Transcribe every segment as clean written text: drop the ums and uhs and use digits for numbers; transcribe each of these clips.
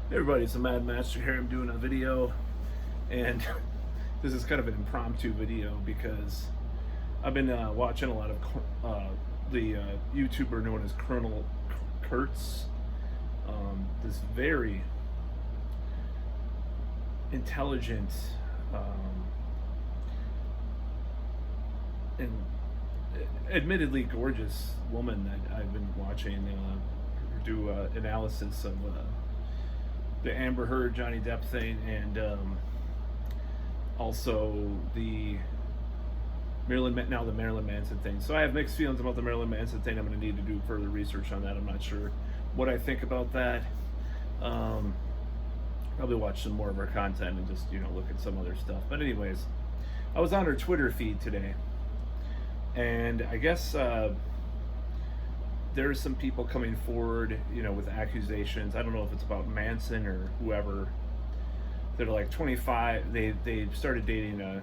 Hey everybody, it's the Mad Master here. I'm doing a video, and this is kind of an impromptu video because I've been watching a lot of the YouTuber known as Colonel Kurtz. This very intelligent and admittedly gorgeous woman that I've been watching do analysis of the Amber Heard Johnny Depp thing, and also the Marilyn Manson thing. So I have mixed feelings about the Marilyn Manson thing. I'm going to need to do further research on that. I'm not sure what I think about that. Probably watch some more of her content and just look at some other stuff. But anyways, I was on her Twitter feed today, and I guess there's some people coming forward, with accusations. I don't know if it's about Manson or whoever. That are like 25. They started dating a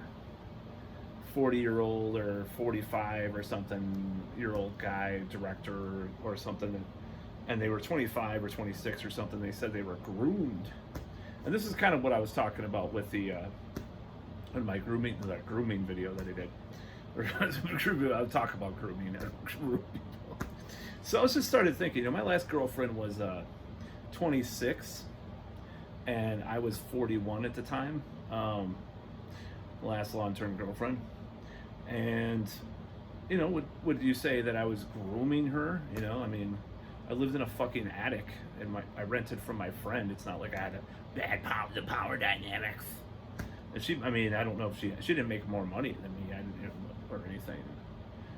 40-year-old or 45 or something year old guy, director or something, and they were 25 or 26 or something. They said they were groomed, and this is kind of what I was talking about with the in my grooming video that I did. I'll talk about grooming. So I was just started thinking, my last girlfriend was 26, and I was 41 at the time. Last long-term girlfriend, and would you say that I was grooming her? I mean, I lived in a fucking attic, and I rented from my friend. It's not like I had a bad power dynamics. And I don't know if she didn't make more money than me, or anything.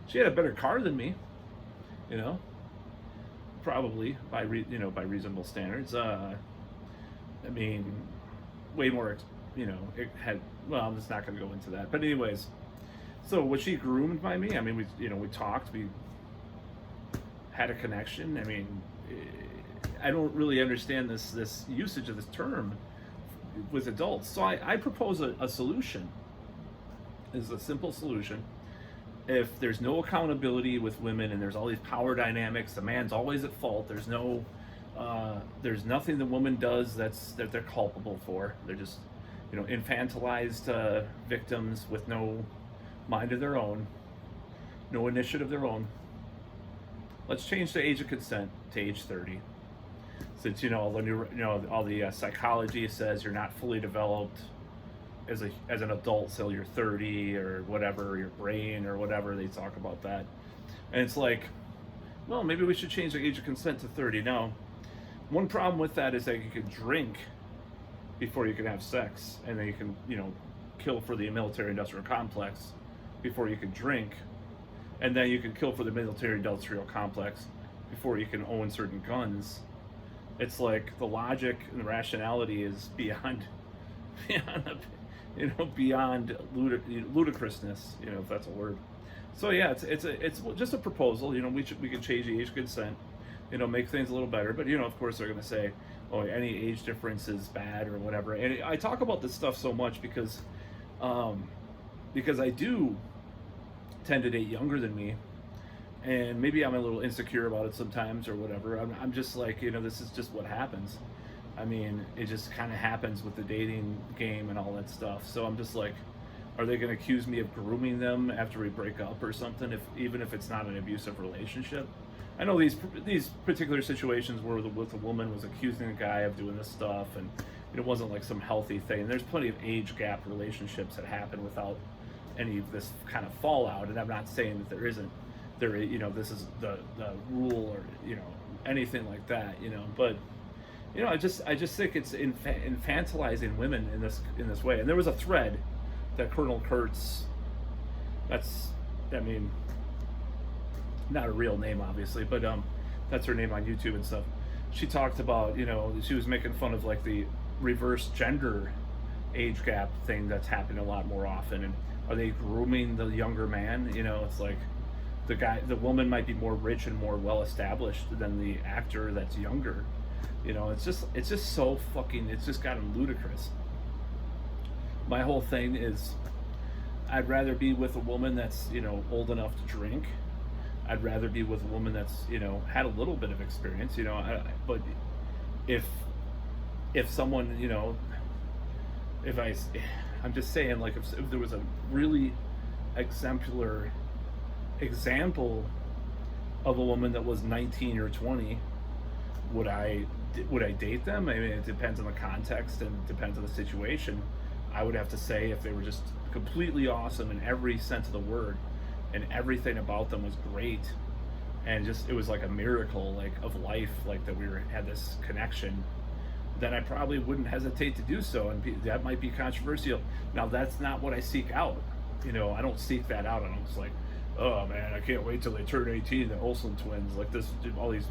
She had a better car than me, probably by reasonable standards. Way more. It had. Well, I'm just not going to go into that. But anyways, so was she groomed by me? I mean, we talked, we had a connection. I mean, I don't really understand this usage of this term with adults. So I propose a solution. Is a simple solution. If there's no accountability with women and there's all these power dynamics, the man's always at fault. There's nothing the woman does that they're culpable for. They're just infantilized victims with no mind of their own, no initiative of their own. Let's change the age of consent to age 30. Since all the psychology says you're not fully developed as an adult till you're 30 or whatever, your brain or whatever, they talk about that. And it's like, well, maybe we should change the age of consent to 30. Now, one problem with that is that you can drink before you can have sex, and then you can kill for the military-industrial complex before you can drink, and then you can kill for the military-industrial complex before you can own certain guns. It's like the logic and the rationality is beyond ludicrousness, if that's a word. So yeah, it's just a proposal. We can change the age of consent, make things a little better. But of course they're gonna say, oh, any age difference is bad or whatever. And I talk about this stuff so much because I do tend to date younger than me, and maybe I'm a little insecure about it sometimes or whatever. I'm just like, this is just what happens. I mean, it just kind of happens with the dating game and all that stuff. So I'm just like, are they going to accuse me of grooming them after we break up or something, even if it's not an abusive relationship? I know these particular situations where the woman was accusing the guy of doing this stuff, and it wasn't like some healthy thing. There's plenty of age gap relationships that happen without any of this kind of fallout, and I'm not saying that there isn't. This is the rule or anything like that. But I just think it's infantilizing women in this way. And there was a thread that Colonel Kurtz. Not a real name, obviously, but that's her name on YouTube and stuff. She talked about, she was making fun of like the reverse gender age gap thing that's happening a lot more often. And are they grooming the younger man? It's like the woman might be more rich and more well established than the actor that's younger. It's just so fucking, it's just gotten ludicrous. My whole thing is, I'd rather be with a woman that's old enough to drink. I'd rather be with a woman that's had a little bit of experience. But if if someone, if I'm just saying, like, if there was a really exemplar example of a woman that was 19 or 20, would I would I date them? I mean, it depends on the context and it depends on the situation. I would have to say if they were just completely awesome in every sense of the word, and everything about them was great, and just it was like a miracle, like of life, like that had this connection, then I probably wouldn't hesitate to do so, and that might be controversial. Now, that's not what I seek out. I don't seek that out. I'm just like, oh man, I can't wait till they turn 18, the Olsen twins, like this, all these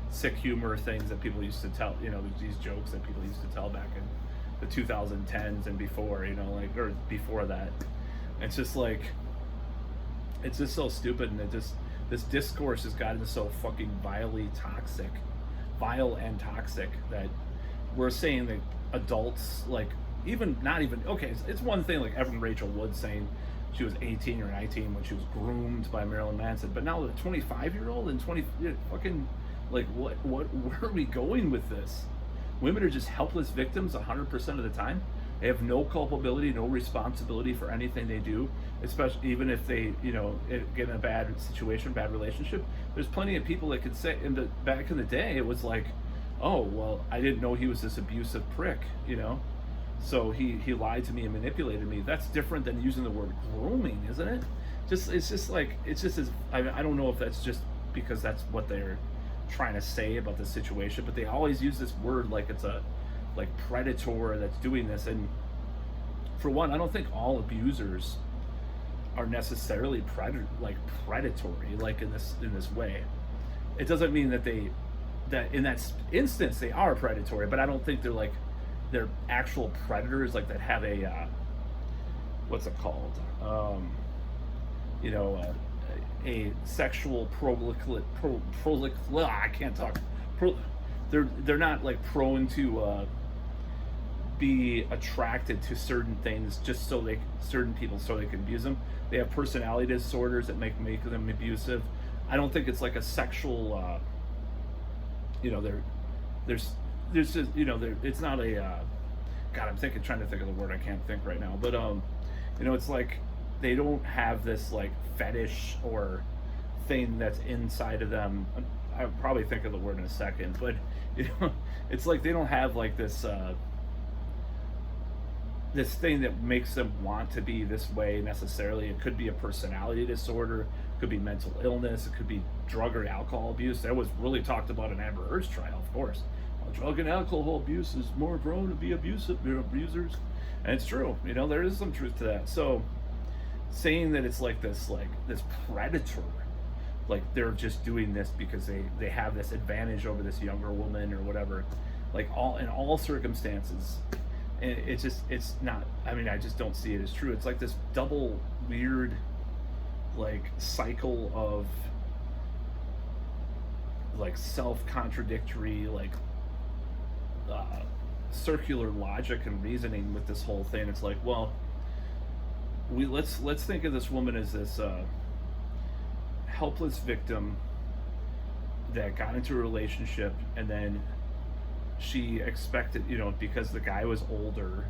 sick humor things that people used to tell, these jokes that people used to tell back in the 2010s and before, like, or before that. It's just like, it's just so stupid, and this discourse has gotten so fucking vile and toxic, that we're saying that adults, like, even not even okay, it's one thing like Evan Rachel Wood saying she was 18 or 19 when she was groomed by Marilyn Manson, but now the 25-year-old and 20 fucking, like, what where are we going with this? Women are just helpless victims 100% of the time. They have no culpability, no responsibility for anything they do, especially even if they, get in a bad situation, bad relationship. There's plenty of people that could say, back in the day, it was like, oh, well, I didn't know he was this abusive prick, so he lied to me and manipulated me. That's different than using the word grooming, isn't it? It's just as, I don't know if that's just because that's what they're trying to say about the situation, but they always use this word like it's a predator that's doing this. And for one, I don't think all abusers are necessarily predatory, like in this way. It doesn't mean that in that instance they are predatory, but I don't think they're actual predators, like that have a what's it called, a sexual I can't talk. They're not like prone to be attracted to certain things just certain people so they can abuse them. They have personality disorders that make them abusive. I don't think it's like a sexual there's just, it's not a God, I'm trying to think of the word, I can't think right now, but it's like they don't have this like fetish or thing that's inside of them. I'll probably think of the word in a second, but it's like they don't have like this this thing that makes them want to be this way necessarily. It could be a personality disorder, it could be mental illness, it could be drug or alcohol abuse. That was really talked about in Amber Heard's trial, of course. Drug and alcohol abuse is more prone to be abusers, and it's true. There is some truth to that. So saying that it's like this predator, like they're just doing this because they have this advantage over this younger woman or whatever, like in all circumstances, and it's not, I mean, I just don't see it as true. It's like this double weird like cycle of like self-contradictory, like circular logic and reasoning with this whole thing. It's like, well, let's think of this woman as this helpless victim that got into a relationship, and then she expected, because the guy was older,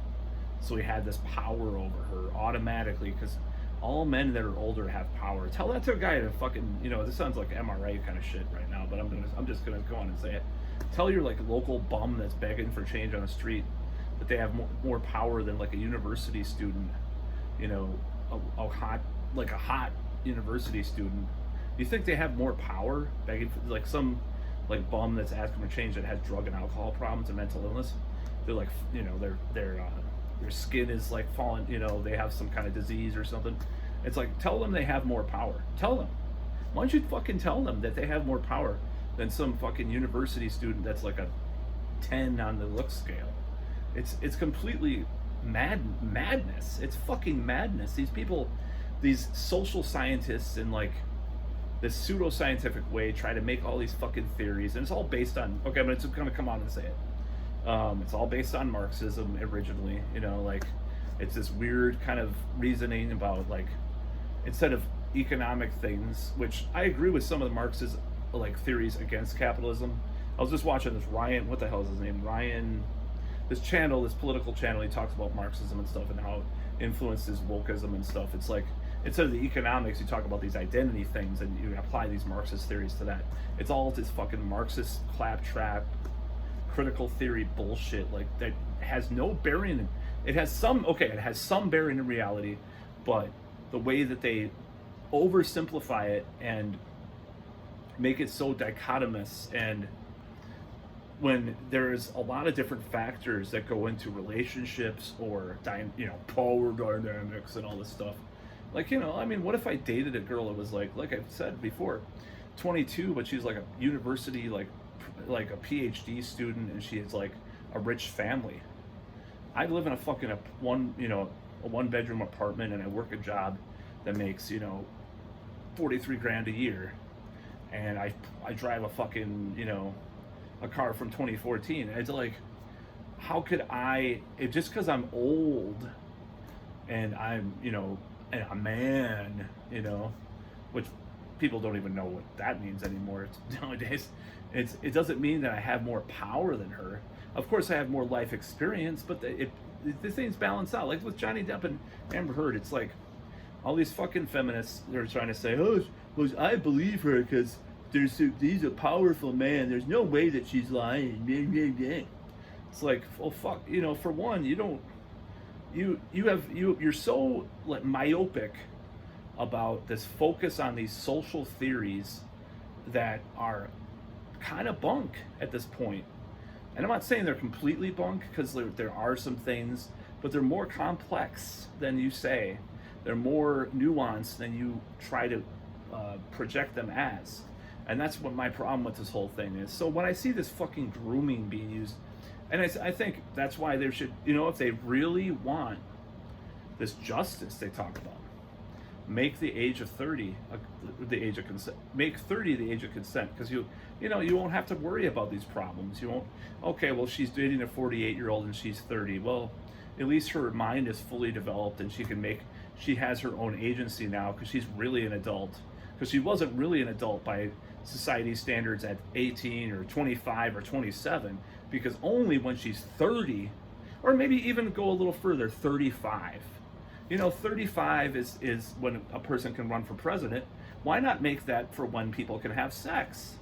so he had this power over her automatically, because all men that are older have power. Tell that to a guy to fucking, this sounds like MRA kind of shit right now, but I'm just gonna go on and say it. Tell your like local bum that's begging for change on the street that they have more power than like a university student, a hot university student. Do you think they have more power begging for like some like bum that's asking for change that has drug and alcohol problems and mental illness? They're like, their skin is like falling, they have some kind of disease or something. It's like, tell them they have more power. Tell them. Why don't you fucking tell them that they have more power than some fucking university student that's like a 10 on the look scale? It's completely madness. It's fucking madness. These people, these social scientists in like this pseudoscientific way try to make all these fucking theories, and it's all based on, okay, I'm just gonna come on and say it. It's all based on Marxism originally, like it's this weird kind of reasoning about like, instead of economic things, which I agree with some of the Marxist like theories against capitalism. I was just watching this Ryan, what the hell is his name? Ryan this channel, this political channel. He talks about Marxism and stuff and how it influences wokeism and stuff. It's like, instead of the economics, you talk about these identity things and you apply these Marxist theories to that. It's all this fucking Marxist claptrap critical theory bullshit, like, that has no bearing in, it has some bearing in reality, but the way that they oversimplify it and make it so dichotomous, and when there's a lot of different factors that go into relationships or power dynamics and all this stuff. Like, I mean, what if I dated a girl that was like I said before, 22, but she's like a university, like a PhD student, and she has like a rich family. I live in a fucking a one bedroom apartment, and I work a job that makes 43 grand a year, and I drive a fucking a car from 2014. And it's like, how could just because I'm old and I'm and a man, which people don't even know what that means anymore nowadays. It doesn't mean that I have more power than her. Of course, I have more life experience, but the things balance out. Like with Johnny Depp and Amber Heard, it's like all these fucking feminists, they're trying to say, oh, well, I believe her because he's a powerful man. There's no way that she's lying. It's like, well, fuck. For one, you're so like myopic about this focus on these social theories that are kind of bunk at this point. And I'm not saying they're completely bunk, because there are some things, but they're more complex than you say. They're more nuanced than you try to project them as. And that's what my problem with this whole thing is. So when I see this fucking grooming being used, and I think that's why there should, if they really want this justice they talk about, make the age of 30 the age of consent. Make 30 the age of consent, because you won't have to worry about these problems. You won't. Okay, well, she's dating a 48-year-old and she's 30. Well, at least her mind is fully developed and she has her own agency now, because she's really an adult. Because she wasn't really an adult by society standards at 18 or 25 or 27, because only when she's 30, or maybe even go a little further, 35. 35 is when a person can run for president. Why not make that for when people can have sex?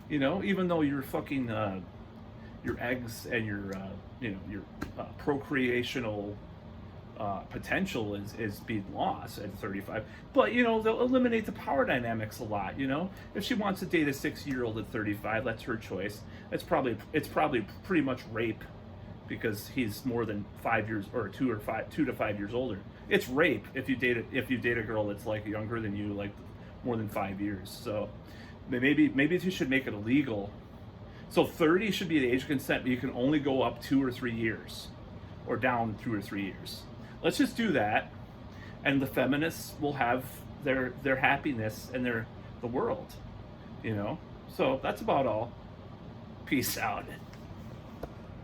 Even though your fucking your eggs and your procreational potential is being lost at 35, but they'll eliminate the power dynamics a lot. If she wants to date a 6-year-old at 35, that's her choice. It's probably pretty much rape, because he's more than 5 years, or 2 to 5 years older. It's rape if you date a girl that's like younger than you, like more than 5 years. So maybe you should make it illegal. So 30 should be the age of consent, but you can only go up 2 or 3 years, or down 2 or 3 years. Let's just do that, and the feminists will have their happiness and the world. So that's about all. Peace out.